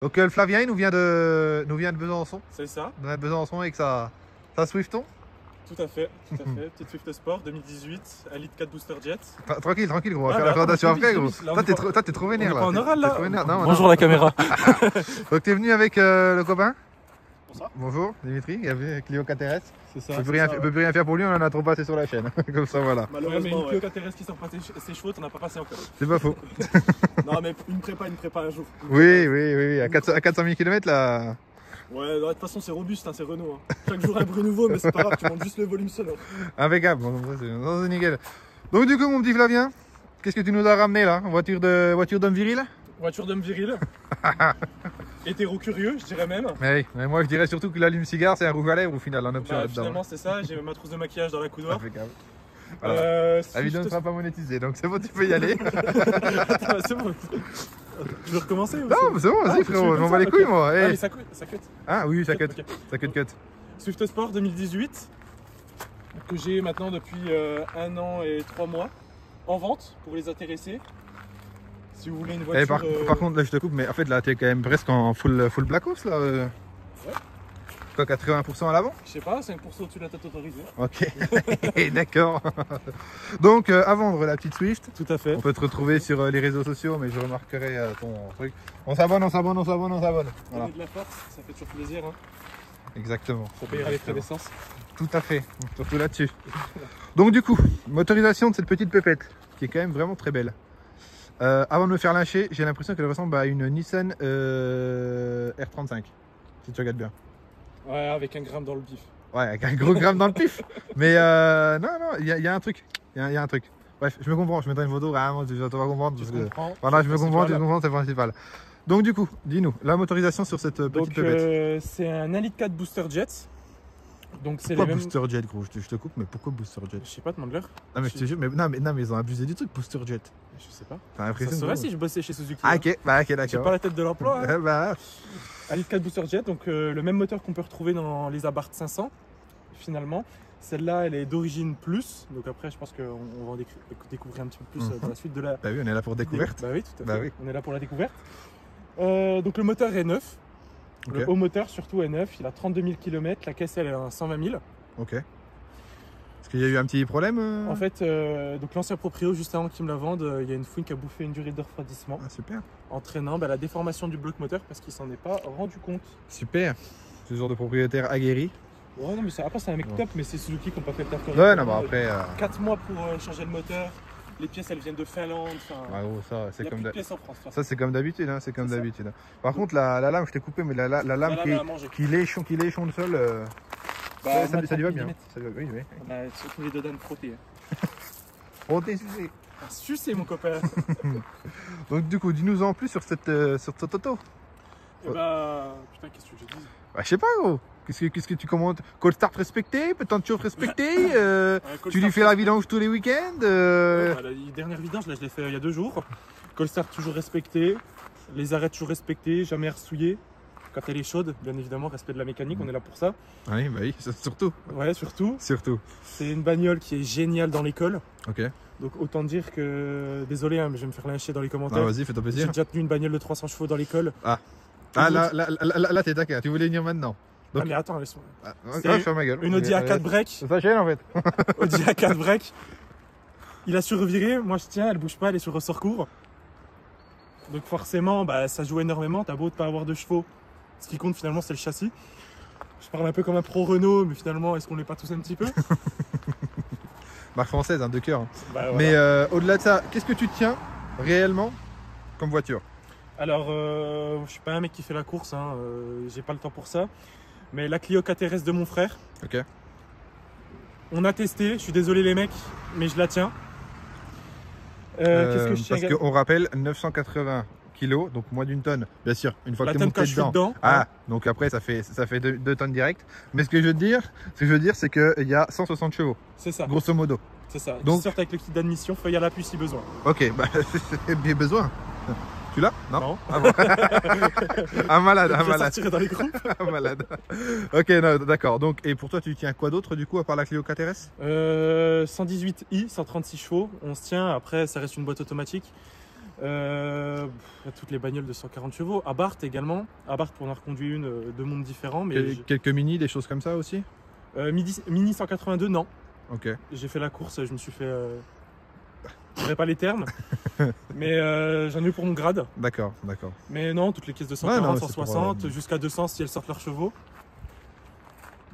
Donc le Flavien, il nous vient de Besançon. C'est ça. On a Besançon avec sa Swifton. Tout à fait, tout à fait. Petite Swift Sport 2018, 1,4 litre Booster Jet. Tranquille, tranquille, gros. On va Ah, faire bah, la présentation attends, après, gros. là, Toi, t'es trop vénère, là. On est pas en oral, là. Trop vénère. Non, Bonjour la caméra. Donc t'es venu avec le copain. Bonsoir. Bonjour, Dimitri, il avec Clio KTRS. C'est ça. On peut plus rien faire pour lui, on en a trop passé sur la chaîne. Comme ça, voilà. Malheureusement, mais une Clio KTRS qui sort pas ses chevaux, t'en as pas passé encore. C'est pas faux. Non, mais une prépa un jour. Oui. À 400 000 km, là. Ouais, de toute façon, c'est robuste, hein, c'est Renault. Hein. Chaque jour un bruit nouveau, mais c'est pas grave, tu montes juste le volume sonore. Impeccable, bon, c'est nickel. Donc, du coup, mon petit Flavien, qu'est-ce que tu nous as ramené là? Voiture d'homme viril? Voiture d'homme viril. Hétéro curieux, je dirais même. Mais moi, je dirais surtout que l'allume-cigare, c'est un rouge à lèvres au final, en option là-dedans. Finalement, c'est ça, j'ai ma trousse de maquillage dans la coudoir. Impeccable. Voilà. La vidéo ne te... sera pas monétisée, donc c'est bon, tu peux y aller. Attends, c'est bon. Tu veux recommencer ou non, c'est bon, vas-y frérot, je m'en bats les couilles moi. Ah, mais ça cut. Ah oui, ça cut. Okay. Ça cut. Swift Sport 2018, que j'ai maintenant depuis 1 an et 3 mois, en vente pour les intéresser. Si vous voulez une voiture. Par contre, là je te coupe, mais en fait là tu es quand même presque en full Black Ops là. Ouais. Quoi, 80% à l'avant? Je sais pas, 5% au-dessus de la tête autorisée. Ok, d'accord. Donc à vendre la petite Swift. Tout à fait. On peut te retrouver sur les réseaux sociaux, mais je remarquerai ton truc. On s'abonne. Voilà. Donner de la force, ça fait toujours plaisir. Hein. Exactement. Ça payera les frais d'essence. Tout à fait, surtout là-dessus. Donc du coup, motorisation de cette petite pépette, qui est quand même vraiment très belle. Avant de me faire lyncher, j'ai l'impression qu'elle ressemble à une Nissan R35, si tu regardes bien. Ouais, avec un gramme dans le pif. Ouais, avec un gros gramme dans le pif. Mais non, il y a un truc. Il y a un truc. Bref, je me comprends, je mettrai une photo, vraiment, tu vas comprendre. Voilà, je me comprends, tu comprends, c'est le principal. Donc du coup, dis-nous, la motorisation sur cette petite pépette. C'est un 1,4 litre Booster Jet. Donc pourquoi Booster Jet, gros? Je te coupe, mais pourquoi Booster Jet? Je sais pas, demande-leur. Non mais je te jure, mais ils ont abusé du truc, Booster Jet. Je sais pas. T'as l'impression? Ça serait si je bossais chez Suzuki. Ah ok, bah ok, d'accord. J'ai pas la tête de l'emploi. Hein. Bah. 1,4 litre Booster Jet, donc le même moteur qu'on peut retrouver dans les Abarth 500, finalement. Celle-là, elle est d'origine plus, donc après, je pense qu'on va en découvrir un petit peu plus dans la suite de la... Bah oui, on est là pour découverte. Bah oui, tout à fait. Bah oui. On est là pour la découverte. Donc le moteur est neuf. Okay. Le haut moteur surtout est neuf. Il a 32 000 km. La caisse, elle a 120 000. Ok. Est-ce qu'il y a eu un petit problème En fait, donc l'ancien proprio, juste avant qu'il me la vende, il y a une fouine qui a bouffé une durée de refroidissement. Ah, super. Entraînant la déformation du bloc moteur parce qu'il s'en est pas rendu compte. Super. Ce genre de propriétaire aguerri. Ouais, non, mais après, c'est un mec top, mais c'est Suzuki qui n'a pas fait le taf. Ouais, non, mais après. 4 mois pour changer le moteur. Les pièces, elles viennent de Finlande. Ah, gros, ça, c'est comme d'habitude. Ça, c'est comme d'habitude. Hein, c'est comme d'habitude. Par contre, la lame, je t'ai coupé, mais la lame qui léchonne le sol, ça lui va bien. Ça lui va, oui. On a surtout les deux dames frottées. Frotté, sucé. Sucé, mon copain. Donc, du coup, dis-nous en plus sur cette auto. Eh bah, putain, qu'est-ce que je dis? Bah, je sais pas, gros. Qu'est-ce que tu commandes? Cold start respecté, peut-être respecté, tu lui fais la vidange tous les week-ends La dernière vidange, là, je l'ai fait il y a 2 jours. Cold start toujours respecté, les arrêts toujours respectés, jamais ressouillé. Quand elle est chaude, bien évidemment, respect de la mécanique, on est là pour ça. Oui, bah oui, surtout. Ouais, surtout. C'est une bagnole qui est géniale dans l'école. Ok. Donc autant dire que, désolé, hein, mais je vais me faire lyncher dans les commentaires. Ah, vas-y, fais-toi plaisir. J'ai déjà tenu une bagnole de 300 chevaux dans l'école. Ah, là t'es d'accord, tu voulais venir maintenant. Donc, ah mais attends, laisse-moi. Je ferme ma gueule. Une Audi A4 break. C'est sa chaîne en fait. Audi A4 break. Il a su revirer, moi je tiens, elle bouge pas, elle est sur ressort court. Donc forcément, ça joue énormément, t'as beau de pas avoir de chevaux. Ce qui compte finalement c'est le châssis. Je parle un peu comme un pro Renault, mais finalement est-ce qu'on l'est pas tous un petit peu? Marque française, hein, de cœur. Voilà. Mais au-delà de ça, qu'est-ce que tu tiens réellement comme voiture? Alors, je suis pas un mec qui fait la course, hein, j'ai pas le temps pour ça. Mais la Clio KTRS de mon frère. Ok. On a testé, je suis désolé les mecs, mais je la tiens. Qu'est-ce que je tiens? Parce qu'on rappelle 980 kg, donc moins d'une tonne, bien sûr, une fois que tu es monté dedans. Ah, donc après ça fait 2 tonnes direct. Mais ce que je veux dire, c'est qu'il y a 160 chevaux. C'est ça. Grosso modo. C'est ça. Donc, sortent avec le kit d'admission, feuille à l'appui si besoin. Ok, bien besoin. Tu l'as? Non. Ah bon. Un malade. Dans les groupes. Un malade. Ok, non, d'accord. Donc, et pour toi, tu tiens quoi d'autre du coup à part la Clio KTRS? 118i, 136 chevaux. On se tient. Après, ça reste une boîte automatique. Toutes les bagnoles de 140 chevaux. Abarth également. Abarth, on en a reconduit une, deux mondes différents. Mais Quelques mini, des choses comme ça aussi? Mini 182, non. Ok. J'ai fait la course, je me suis fait... Je dirais pas les termes, mais j'en ai eu pour mon grade. D'accord, d'accord. Mais non, toutes les caisses de 140, Ouais, non, 160, jusqu'à 200 si elles sortent leurs chevaux.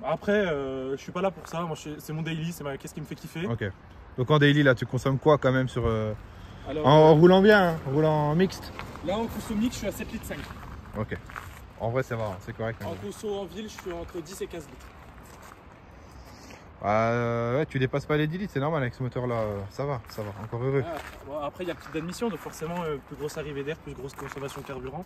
Après, je suis pas là pour ça. Moi, c'est mon daily, c'est ma caisse qui me fait kiffer. Ok. Donc en daily, là, tu consommes quoi quand même sur... Alors, en roulant bien, hein, roulant mixte? là, en conso mix, je suis à 7 litres 5. Ok. En vrai, ça va, c'est correct. Hein. En conso en ville, je suis entre 10 et 15 litres. Ouais, tu dépasses pas les 10 litres, c'est normal avec ce moteur-là. Ça va, encore heureux. Ah, bon, après, il y a petite admission, donc forcément, plus grosse arrivée d'air, plus grosse consommation de carburant.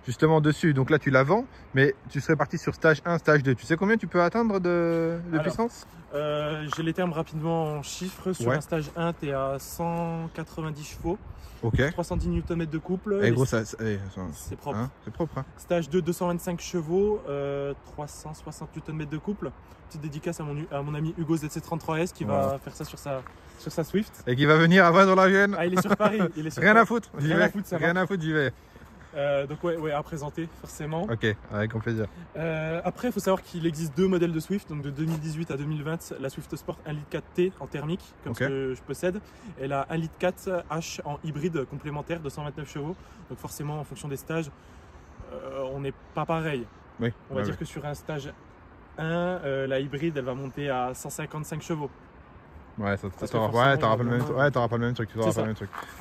Justement dessus, donc là tu la vends, mais tu serais parti sur stage 1, stage 2. Tu sais combien tu peux atteindre de puissance? J'ai les termes rapidement en chiffres. Sur un stage 1, tu es à 190 chevaux. Ok. 310 Nm de couple. Et gros, c'est propre. Hein, c'est propre. Hein. Stage 2, 225 chevaux, 360 Nm de couple. Petite dédicace à mon ami Hugo ZC33S qui va faire ça sur sa Swift. Et qui va venir à dans la Gêne. Ah, il est sur Paris. Rien à foutre, j'y vais. Rien à foutre, j'y vais. Donc ouais, à présenter forcément. Ok, avec grand plaisir. Après, il faut savoir qu'il existe deux modèles de Swift, donc de 2018 à 2020, la Swift Sport 1,4 litre T en thermique, comme ce que je possède, et la 1,4 litre H en hybride complémentaire de 129 chevaux. Donc forcément, en fonction des stages, on n'est pas pareil. Oui, on va dire que sur un stage 1, la hybride, elle va monter à 155 chevaux. Ouais, t'auras pas le même truc. Ouais, t'auras pas le même truc.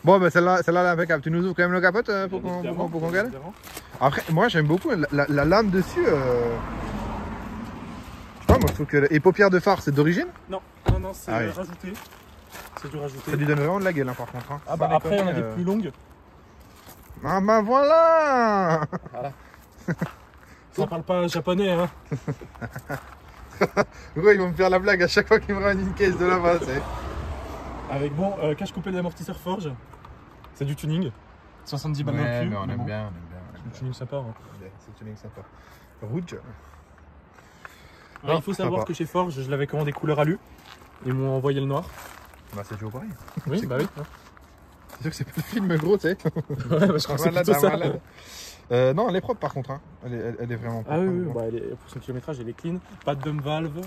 Bon, bah celle-là, elle est impeccable. Tu nous ouvres quand même le capote pour qu'on regarde. Après, moi, j'aime beaucoup la lame dessus. Je sais pas, moi, je trouve que les paupières de phare, c'est d'origine? Non, c'est rajouté. C'est du rajouté. Ça lui donne vraiment de la gueule, hein, par contre. Hein. Ah bah après, on a des plus longues. Ah bah voilà. Ça parle pas japonais, hein. Ouais, ils vont me faire la blague à chaque fois qu'ils me ramènent une caisse de là-bas. Avec cache coupé d'amortisseur forge. C'est du tuning. 70 balles non plus. Mais on aime bien. C'est du tuning sympa. Hein. C'est du tuning sympa. Rouge. Alors, il faut savoir que chez Forge, je l'avais commandé couleur alu. Ils m'ont envoyé le noir. Bah c'est toujours pareil. Oui, bah oui. C'est sûr que c'est pas le film gros, tu sais. Ouais, bah, je crois que c'est plutôt ça. Non, elle est propre par contre. Hein. Elle est vraiment propre. Ah oui, bah, pour son kilométrage, elle est clean. Pas de dump valve.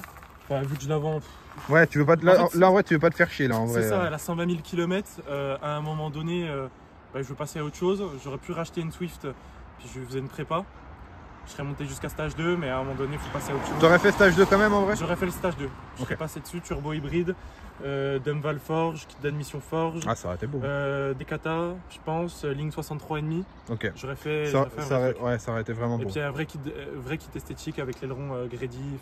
Enfin, vu que je la vends. Ouais, tu veux pas là, en vrai, tu veux pas te faire chier là en vrai. C'est ça, elle a 120 000 km. À un moment donné, je veux passer à autre chose. J'aurais pu racheter une Swift, puis je faisais une prépa. Je serais monté jusqu'à stage 2, mais à un moment donné, il faut passer à autre chose. T'aurais fait stage 2 quand même en vrai? J'aurais fait le stage 2. Je serais passé dessus, turbo hybride, dump valve forge, kit d'admission forge. Ah, ça aurait été beau. Des kata, je pense, ligne 63,5. Ok. J'aurais fait. Ça aurait été vraiment beau. Et puis un vrai kit esthétique avec l'aileron Grady.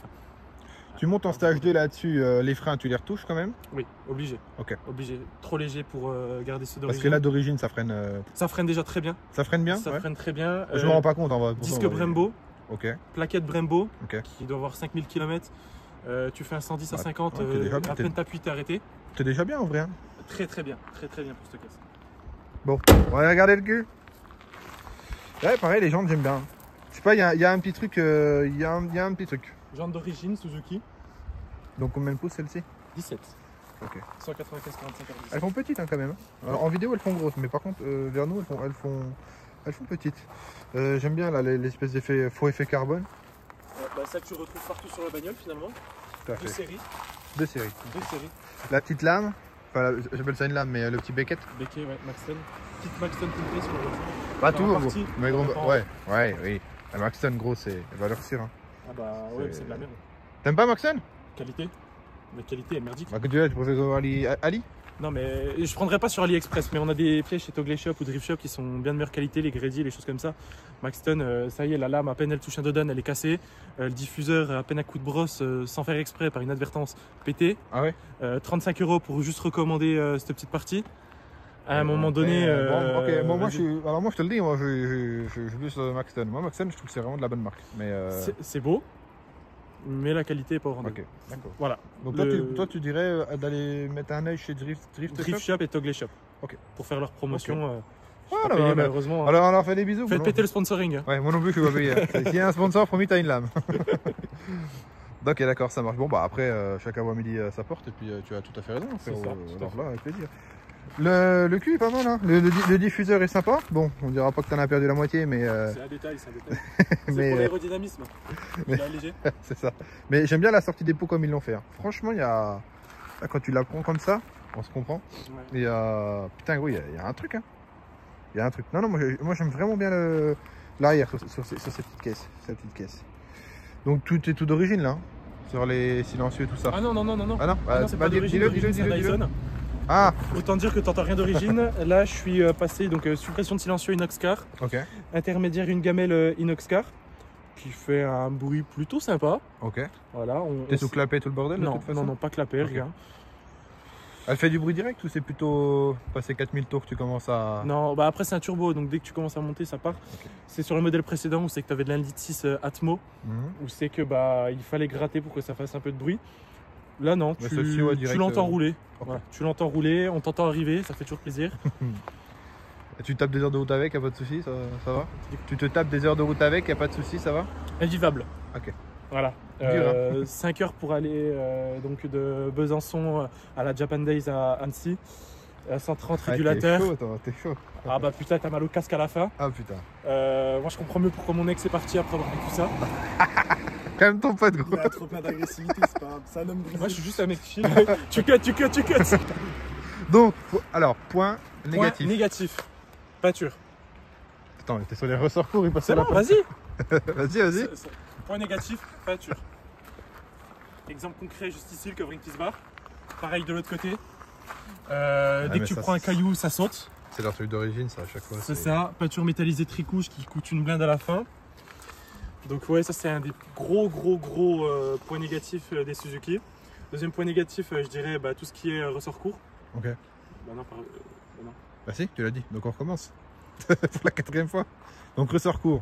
Tu montes en stage 2 là-dessus, les freins, tu les retouches quand même? Oui, obligé. Ok. Obligé. Trop léger pour garder ceux d'origine. Parce que là d'origine, ça freine. Ça freine déjà très bien. Ça freine bien? Ça freine très bien. Je me rends pas compte en vrai. Disque Brembo. Ok. Plaquette Brembo. Ok. Qui doit avoir 5000 km. Tu fais un 110 à 50, à peine t'appuies, t'es arrêté. T'es déjà bien en vrai. Hein. Très bien. Très bien pour cette caisse. Bon, on va regarder le cul. Ouais, pareil, les jantes, j'aime bien. Je sais pas, il y a un petit truc. Il y a un petit truc. Jante d'origine, Suzuki. Donc combien de pouces celle-ci? 17. Ok. 195 45 heures. Elles font petites hein, quand même. Alors, en vidéo elles font grosses, mais par contre vers nous elles font petites. J'aime bien là l'espèce d'effet faux effet carbone. Ça que tu retrouves partout sur la bagnole finalement. Tout à fait. Deux séries. La petite lame, enfin j'appelle ça une lame, mais le petit becquet. Becquet, ouais, Maxton. Petite Maxton Country sur le. Pas tout, mais gros. Ouais, oui. La Maxton gros c'est valeur sûre. Hein. Ah bah ouais, c'est de la merde. T'aimes pas Maxton? Qualité. La qualité est merdique. Bah que tu préfères Ali? Non mais je prendrais pas sur AliExpress, mais on a des pièces chez Togley Shop ou Drift Shop qui sont bien de meilleure qualité, les Grady, les choses comme ça. Maxton, ça y est, la lame à peine elle touche un dodane, elle est cassée. Le diffuseur à peine à coup de brosse, sans faire exprès par une advertence, pété. Ah ouais. 35 € pour juste recommander cette petite partie. À un moment donné. Bon, moi je te le dis, moi je suis plus Maxton. Moi Maxton je trouve que c'est vraiment de la bonne marque. Mais c'est beau. Mais la qualité est pas au rendez-vous. Ok, d'accord. Voilà. Donc toi, tu dirais d'aller mettre un œil chez Drift Shop et Togley Shop. Ok. Pour faire leur promotion. Okay. Malheureusement. Alors on leur fait des bisous. Faites péter le sponsoring. Ouais, moi non plus je suis pas payé. S'il y a un sponsor, promis t'as une lame. Ok, d'accord, ça marche. Bon bah après chacun voit midi sa porte et puis tu as tout à fait raison. C'est ça, alors là avec plaisir. Le cul est pas mal, hein. Le diffuseur est sympa. Bon, on dira pas que t'en as perdu la moitié, mais. C'est un détail, c'est un détail. C'est Mais, pour l'aérodynamisme. mais- Il est allégé. C'est ça. Mais j'aime bien la sortie des pots comme ils l'ont fait, hein. Franchement, il y a. Là, quand tu la prends comme ça, on se comprend. Ouais. Et putain, gros, il y a un truc, hein. Il y a un truc. Non, non, moi j'aime vraiment bien l'arrière sur cette petite caisse. Cette petite caisse. Donc tout est tout d'origine là, hein, sur les silencieux et tout ça. Ah non, non, non, non, non. Ah non, Ah non, c'est pas d'origine, d'origine, c'est un Dyson. Ah, Autant dire que t'entends rien d'origine. Là, je suis passé donc suppression de silencieux inox car, ok, intermédiaire une gamelle inox car, qui fait un bruit plutôt sympa. ok. Voilà. T'es sous clapet tout le bordel de Non, toute façon? non, non, pas clapé, Ok. rien. Elle fait du bruit direct ou c'est plutôt passer 4000 tours que tu commences à. Non, bah après c'est un turbo, donc dès que tu commences à monter, ça part. Ok. C'est sur le modèle précédent où c'est que tu avais de l'indice 6 Atmo, Mhm. où c'est que bah il fallait gratter pour que ça fasse un peu de bruit. Là non, Bah, tu, celle-ci, ouais, tu direct, l'entends rouler. ok. Voilà, tu l'entends rouler, on t'entend arriver, ça fait toujours plaisir. Et tu tapes des heures de route avec, y a pas de soucis, ça va? Tu te tapes des heures de route avec, y a pas de soucis, ça va? Invivable. Ok. Voilà. Dur, 5 heures pour aller donc de Besançon à la Japan Days à Annecy. 130 Ah, régulateur. T'es chaud, toi, t'es chaud. Ah bah putain, t'as mal au casque à la fin. Ah putain. Moi je comprends mieux pourquoi mon ex est parti après avoir vécu ça. Quand même ton pote, gros. Il a trop plein d'agressivité, c'est pas grave. C'est un homme grisé. Moi je suis juste un mec chill. tu cut. Donc, alors, point Point négatif. négatif. Pâture. Attends, t'es sur les ressorts courts, il passe C'est à la bon, vas-y. Vas-y, vas-y. Point négatif, pâture. Exemple concret juste ici, le covering piece bar. Pareil de l'autre côté. Dès mais que tu ça, prends un caillou, ça saute. C'est leur truc d'origine, ça, à chaque fois. C'est ça. Pâture métallisée tricouche qui coûte une blinde à la fin. Donc ouais, ça c'est un des gros points négatifs des Suzuki. Deuxième point négatif, je dirais tout ce qui est ressort court. Ok. Bah non, non. Bah si, tu l'as dit, donc on recommence. Pour la 4e fois. Donc ressort court,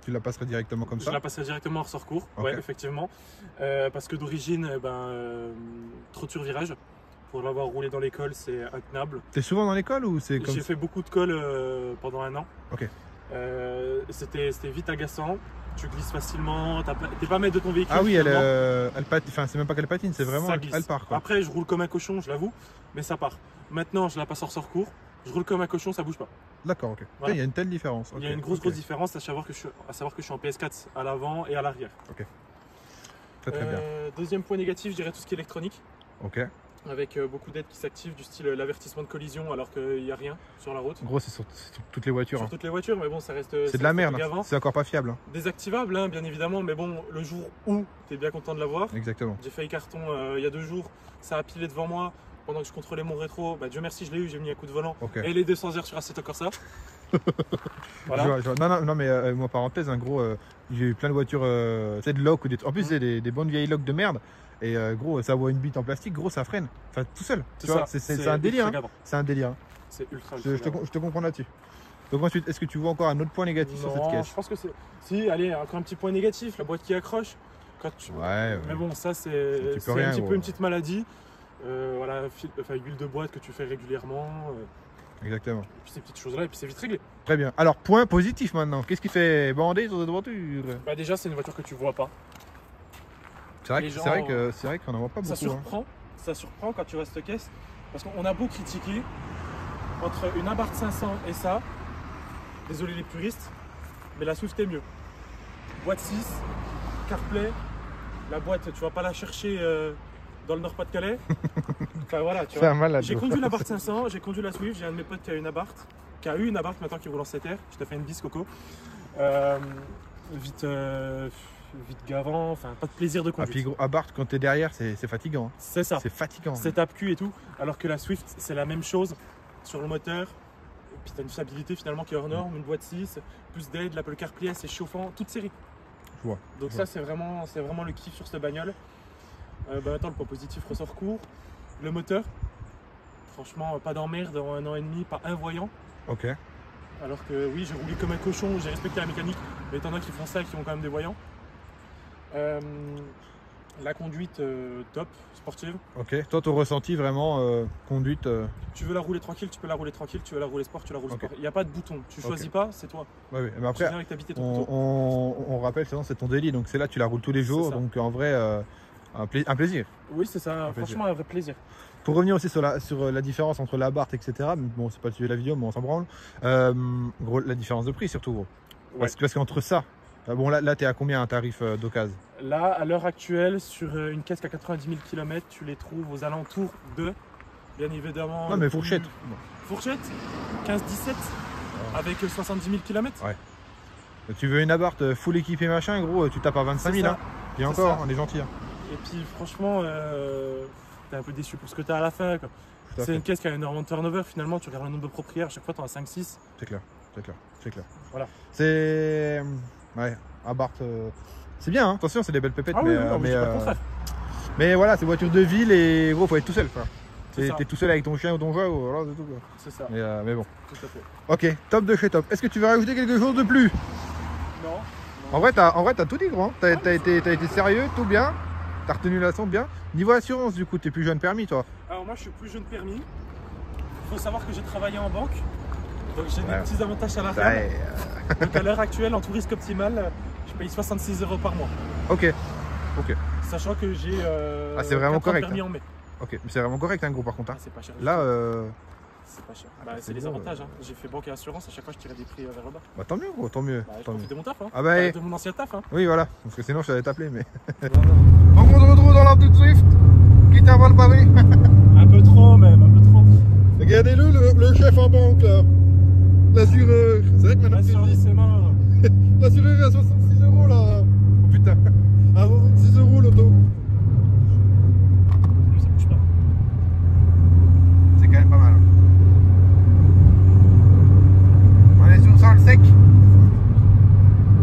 tu la passerais directement comme Je ça. la passerai directement en ressort court, Ok. ouais, effectivement. Parce que d'origine, trop de survirage. Pour l'avoir roulé dans l'école, c'est intenable. T'es souvent dans l'école ou c'est comme J'ai fait beaucoup de cols pendant un an. Ok. C'était vite agaçant. Tu glisses facilement, t'es pas maître de ton véhicule. Ah oui, finalement. elle patine, enfin c'est même pas qu'elle patine, c'est vraiment Ça glisse. elle part quoi. Après, je roule comme un cochon, je l'avoue, mais ça part. Maintenant, je la passe en ressort court. Je roule comme un cochon, ça bouge pas. D'accord, ok. Voilà. Il y a une telle différence. Il y a une grosse différence, à savoir que je suis en PS4 à l'avant et à l'arrière. Très très bien. Deuxième point négatif, je dirais tout ce qui est électronique. Ok. Avec beaucoup d'aides qui s'activent, du style l'avertissement de collision alors qu'il n'y a rien sur la route. Gros, c'est sur toutes les voitures. Sur Hein. toutes les voitures, mais bon, ça reste. C'est de la merde, gavant. c'est encore pas fiable. Hein. Désactivable, hein, bien évidemment, mais bon, le jour où tu es bien content de l'avoir. Exactement. J'ai failli carton il y a 2 jours, ça a pilé devant moi pendant que je contrôlais mon rétro. Bah, Dieu merci, je l'ai eu, j'ai mis un coup de volant. Ok. Et les 200 heures sur Assetto Corsa. Voilà. Je vois. Non, mais moi, parenthèse, en gros, j'ai eu plein de voitures, tu sais, de lock ou des. En plus, c'est des bonnes vieilles lock de merde. Et gros, ça voit une bite en plastique, gros, ça freine. Enfin, tout seul. Tu vois, c'est un délire. Hein. C'est un délire. C'est ultra. Je te comprends là-dessus. Donc, ensuite, est-ce que tu vois encore un autre point négatif sur cette Non, caisse? je pense que c'est. Si, allez, encore un petit point négatif, la boîte qui accroche. Quand tu... Ouais. Mais bon, ça, c'est Tu peux rien, un petit gros. peu une petite maladie. Voilà, huile de boîte que tu fais régulièrement. Exactement. Et puis ces petites choses-là, et puis c'est vite réglé. Très bien. Alors, point positif maintenant. Qu'est-ce qui fait bander sur cette voiture? Bah, déjà, c'est une voiture que tu vois pas. C'est vrai, Les c'est gens- vrai qu'on en voit pas Ça beaucoup. Hein. surprend, ça surprend quand tu vois cette caisse. Parce qu'on a beau critiquer entre une Abarth 500 et ça, désolé les puristes, mais la Swift est mieux. Boîte 6, CarPlay, la boîte, tu vas pas la chercher dans le Nord-Pas-de-Calais. Enfin voilà, tu C'est vois. un malade. J'ai conduit l'Abarth 500, j'ai conduit la Swift, j'ai un de mes potes qui a une Abarth, qui a eu une Abarth maintenant qui roule en 7R. Je te fais une bise, Coco. Vite gavant, enfin pas de plaisir de Ah, conduite. puis gros, Abarth, quand t'es derrière, c'est fatigant. Hein. C'est ça. C'est fatigant. C'est tape-cul et tout, alors que la Swift c'est la même chose sur le moteur. Et puis t'as une fiabilité finalement qui est hors norme, une boîte 6, plus d'aide, l'Apple CarPlay, c'est chauffant, toute série. Je vois. Donc Je ça c'est vraiment le kiff sur cette bagnole. Attends, le point positif ressort court. Le moteur, franchement pas d'emmerde en 1 an et demi, pas un voyant. Ok. Alors que oui, j'ai roulé comme un cochon, j'ai respecté la mécanique, mais t'en as qui font ça et qui ont quand même des voyants. La conduite top, sportive. Ok. Toi, ton ressenti vraiment conduite. Tu veux la rouler tranquille, tu peux la rouler tranquille. Tu veux la rouler sport, tu la roules Ok. sport. Il n'y a pas de bouton. Tu choisis pas, c'est toi. Ouais, ouais. Mais Tu après, viens avec ta bite et ton on, couteau. on rappelle, c'est ton délit. Donc c'est là, tu la roules tous les jours. ça. Donc en vrai, un plaisir. Oui, c'est ça. plaisir. Franchement, un vrai plaisir. Pour revenir aussi sur la différence entre l'Abarth, etc. Bon, c'est pas le sujet de la vidéo, mais on s'en branle. Gros, la différence de prix surtout, gros. Ouais. Parce qu'entre ça, bon là t'es à combien un tarif d'occasion? Là, à l'heure actuelle, sur une caisse à 90 000 km, tu les trouves aux alentours de, bien évidemment... Non mais fourchette. Fourchette 15-17 avec 70 000 km. Ouais. Tu veux une Abarth full équipée machin, gros, tu tapes à 25 000. Hein. Et encore, ça. on est gentil. Hein. Et puis franchement, t'es un peu déçu pour ce que t'as à la fin. C'est une caisse qui a énormément de turnover. Finalement, tu regardes le nombre de propriétaires, à chaque fois t'en as 5-6. C'est clair, c'est clair, c'est clair. Voilà. C'est... Ouais, Abarth... C'est bien, hein. Attention, c'est des belles pépettes, Ah oui, non, mais, pas le contraire. Mais voilà, c'est voiture de ville et gros, faut être tout seul. T'es tout seul avec ton chien ou ton chat, voilà, c'est tout. Quoi. C'est ça. Mais bon. Tout à fait. Ok, top de chez top. Est-ce que tu veux rajouter quelque chose de plus? Non. En vrai, t'as tout dit, gros. Hein. T'as été sérieux, tout bien. T'as retenu la leçon bien. Niveau assurance, du coup, t'es plus jeune permis, toi? Alors moi, je suis plus jeune permis. Faut savoir que j'ai travaillé en banque. Donc j'ai des petits avantages salariales. Donc à l'heure actuelle, en tout risque optimal, je paye 66 € par mois. Ok. Sachant que j'ai c'est vraiment correct. permis en mai. Ok, mais c'est vraiment correct, hein, gros, par contre. Hein. C'est pas cher. Là, c'est pas cher. bah, C'est des avantages. Hein. J'ai fait banque et assurance, à chaque fois je tirais des prix vers le bas. bah tant mieux, gros, tant mieux. Je profite de mon taf. Hein. Ah bah, de mon ancien taf. Hein. oui, voilà. Parce que sinon, je t'avais t'appeler, mais. Non. Donc, on se retrouve dans la petite Swift qui t'avale le pavé. Un peu trop, même, un peu trop. Regardez-le, le chef en banque, là. L'assureur. C'est vrai que maintenant, tu dis. C'est mort. L'assureur est à 66 € là. Oh putain. À 66 € l'auto. Ça bouge pas. C'est quand même pas mal. On est sur sol sec.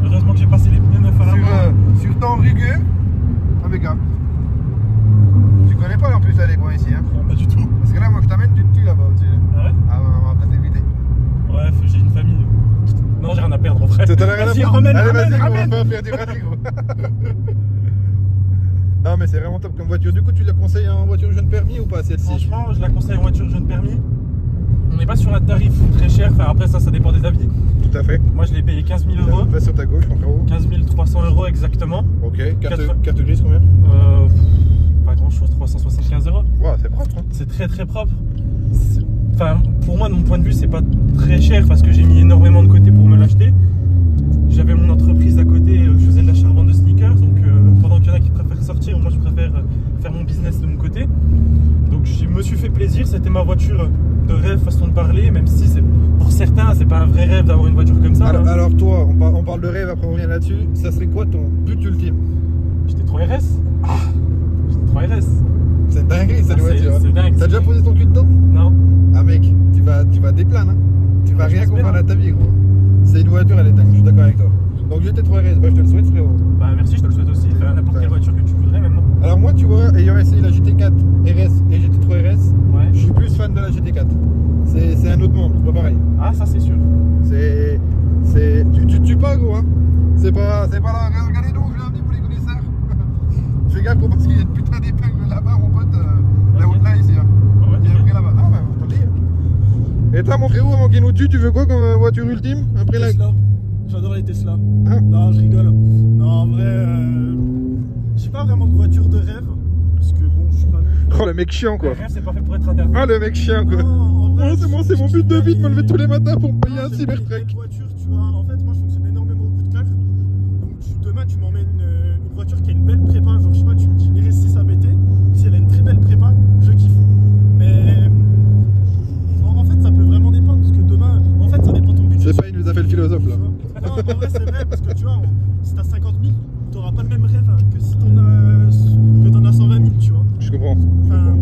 Heureusement que j'ai passé les pneus neufs à la main. Sur temps rugueux. Impeccable. Tu connais pas en plus là, les coins ici, hein? Non, pas du tout. Parce que là, moi je t'amène, tu te tues là-bas. Ah ouais? Ah, on va peut-être éviter. Bref, j'ai une famille. Non, j'ai rien à perdre en vrai. T'as rien à Vas-y, faire. ramène, Allez, ramène, vas-y, gros, ramène. on va faire du rallye, gros. Non, mais c'est vraiment top comme voiture. Du coup, tu la conseilles en voiture jeune permis ou pas celle-ci? Franchement, je la conseille en voiture jeune permis. On n'est pas sur un tarif très cher. Enfin, après, ça dépend des avis. Tout à fait. Moi, je l'ai payé 15 000 €. Va sur ta gauche, mon frérot. 15 300 € exactement. Ok, carte grise combien? Pas grand chose, 375 €. Ouais, c'est propre. Hein. C'est très très propre. Enfin, pour moi, de mon point de vue, c'est pas très cher parce que j'ai mis énormément de côté pour me l'acheter. J'avais mon entreprise à côté, je faisais de l'achat-revente de sneakers. Donc, pendant qu'il y en a qui préfèrent sortir, moi je préfère faire mon business de mon côté. Donc, je me suis fait plaisir. C'était ma voiture de rêve, façon de parler, même si pour certains, c'est pas un vrai rêve d'avoir une voiture comme ça. Alors toi, on parle de rêve, après on revient là-dessus. Ça serait quoi ton but ultime? J'étais 3 RS. J'étais 3 RS. C'est dingue cette voiture. C'est dingue. T'as déjà posé ton cul dedans? Non. Ah mec, tu vas déplaner, hein. Tu vas rien J'espère. comprendre à ta vie, gros. C'est une voiture, elle est dingue, je suis d'accord avec toi. Donc GT3 RS, bah je te le souhaite, frérot. Bah merci, je te le souhaite aussi. Enfin, n'importe quelle voiture que tu voudrais maintenant. Alors moi, tu vois, ayant essayé la GT4 RS et GT3 RS, Ouais. je suis plus fan de la GT4. C'est un autre monde, c'est pas pareil. Ah, ça c'est sûr. Tu tues pas, gros, hein. C'est pas là, regardez donc, je l'ai amené pour les connaisseurs. Fais gaffe, gros, parce qu'il y a une putain d'épingle là-bas, mon pote, là où là, ici, hein. Ouais, Il y a pris là-bas. Non, bah, je te le dis. Et toi, mon frérot, avant qu'il nous tue, tu veux quoi comme voiture ultime après la... Tesla. J'adore les Tesla. Hein? Non, je rigole. Non, en vrai, j'ai pas vraiment de voiture de rêve. Parce que bon, je suis pas. Oh, le mec chiant, quoi. Rien, c'est pas fait pour être interdit. Ah, le mec chiant, quoi. Non, en vrai, Oh, c'est mon but de vie de me lever tous les matins pour me payer un Cybertruck. Une voiture, tu vois. En fait, moi, je fonctionne énormément au coup de cœur. Donc, demain, tu m'emmènes une voiture qui a une belle prépa. Genre, je sais pas, tu me dis une RS6 ABT. Si elle a une très belle prépa, je kiffe. Mais en fait, ça peut vraiment dépendre. Parce que demain, en fait, ça dépend de ton budget. C'est pas, il nous a fait le philosophe, là. Non, en vrai, c'est vrai, parce que tu vois, si t'as 50 000, t'auras pas le même rêve que si t'en as 120 000, tu vois. Je comprends. Enfin,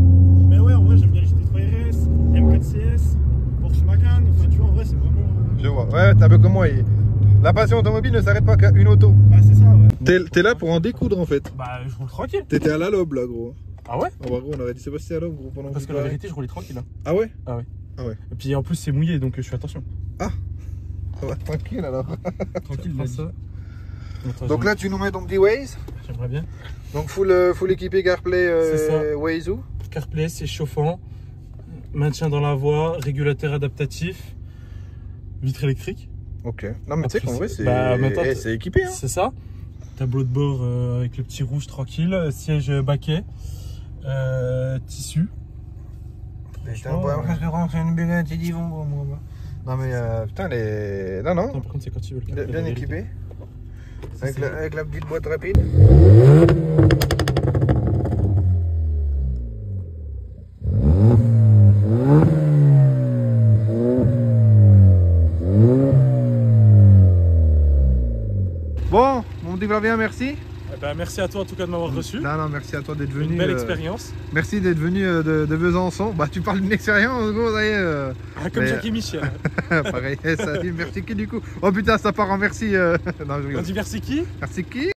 mais ouais, en vrai, j'aime bien les GT3 RS, M4CS, Porsche Macan, enfin, tu vois, en vrai, c'est vraiment. Je vois. Ouais, t'es un peu comme moi. La passion automobile ne s'arrête pas qu'à une auto. Ah, c'est ça, ouais. T'es là pour en découdre, en fait. Bah, je roule tranquille. T'étais à la lobe, là, gros. Ah ouais? Oh, bah, gros, on aurait dit Sébastien à la lobe, gros, pendant Parce que la vérité, je roulais tranquille. Hein. Ah ouais? Ah ouais. Ah ouais. Et puis en plus, c'est mouillé donc je fais attention. Ça va tranquille, alors. Tranquille, Prends ça. Attends, Donc là, tu nous mets donc des Waze. j'aimerais bien. Donc full équipé CarPlay C'est ça. Waze ou? CarPlay, c'est chauffant. Maintien dans la voie, régulateur adaptatif, vitre électrique. Ok. Non, mais tu sais qu'en vrai, c'est Bah, maintenant, c'est équipé, hein. C'est ça. Tableau de bord avec le petit rouge tranquille, siège baquet, tissu. Putain, pour la restaurant, c'est une belle t'es dit, bon. Non, mais putain, les. Non, Non, par contre, c'est quand tu veux le faire. bien équipé. Avec la petite boîte rapide. Bon, mon petit Flavien, merci. Eh ben, merci à toi en tout cas de m'avoir reçu. Non, merci à toi d'être venu. Une belle expérience. Merci d'être venu de Besançon. Bah, tu parles d'une expérience, gros, ça y est. Comme mais... Jackie Michel. Pareil, ça dit merci qui du coup. Oh putain, ça part en merci. Non, je rigole. On dit merci qui? Merci qui?